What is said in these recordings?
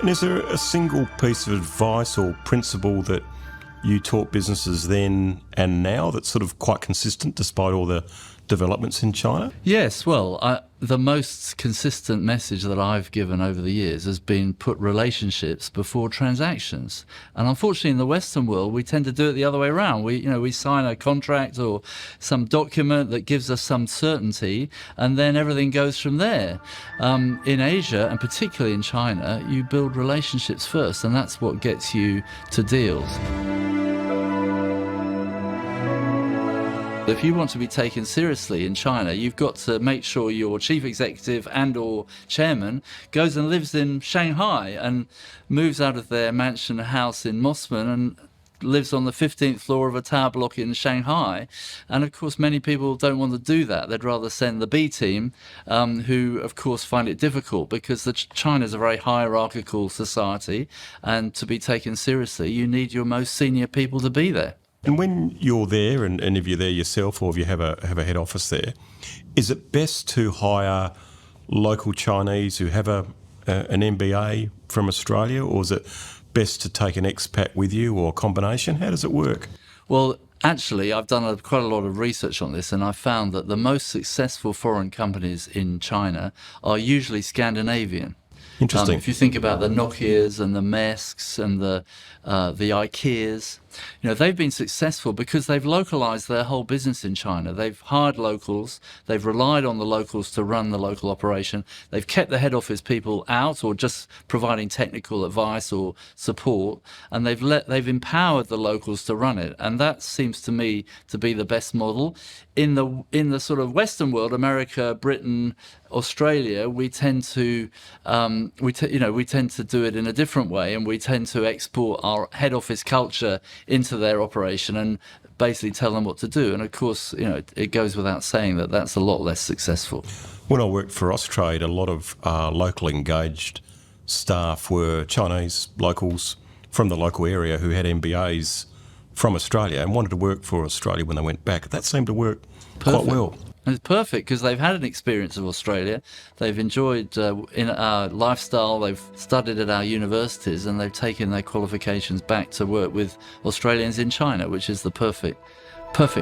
And is there a single piece of advice or principle that you taught businesses then and now that's sort of quite consistent despite all the developments in China? Yes, well, the most consistent message that I've given over the years has been put relationships before transactions. And unfortunately, in the Western world, we tend to do it the other way around. We sign a contract or some document that gives us some certainty, and then everything goes from there. In Asia, and particularly in China, you build relationships first, and that's what gets you to deals. If you want to be taken seriously in China, you've got to make sure your chief executive and or chairman goes and lives in Shanghai and moves out of their mansion house in Mossman and lives on the 15th floor of a tower block in Shanghai. And of course, many people don't want to do that. They'd rather send the B team, who of course find it difficult because China is a very hierarchical society, and to be taken seriously, you need your most senior people to be there. And when you're there, and if you're there yourself or if you have a head office there, is it best to hire local Chinese who have an MBA from Australia, or is it best to take an expat with you, or a combination? How does it work? Well, actually, I've done quite a lot of research on this, and I found that the most successful foreign companies in China are usually Scandinavian. Interesting. If you think about the Nokias and the Maersks and the IKEAs, they've been successful because they've localized their whole business in China. They've hired locals, they've relied on the locals to run the local operation, they've kept the head office people out or just providing technical advice or support, and they've empowered the locals to run it. And that seems to me to be the best model. In the sort of Western world, America, Britain, Australia, we tend to do it in a different way, and we tend to export our head office culture into their operation and basically tell them what to do. And of course, it goes without saying that that's a lot less successful. When I worked for Austrade, a lot of local engaged staff were Chinese locals from the local area who had MBAs from Australia and wanted to work for Australia when they went back. That seemed to work quite well. And it's perfect because they've had an experience of Australia. They've enjoyed in our lifestyle. They've studied at our universities, and they've taken their qualifications back to work with Australians in China, which is the perfect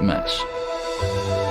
match.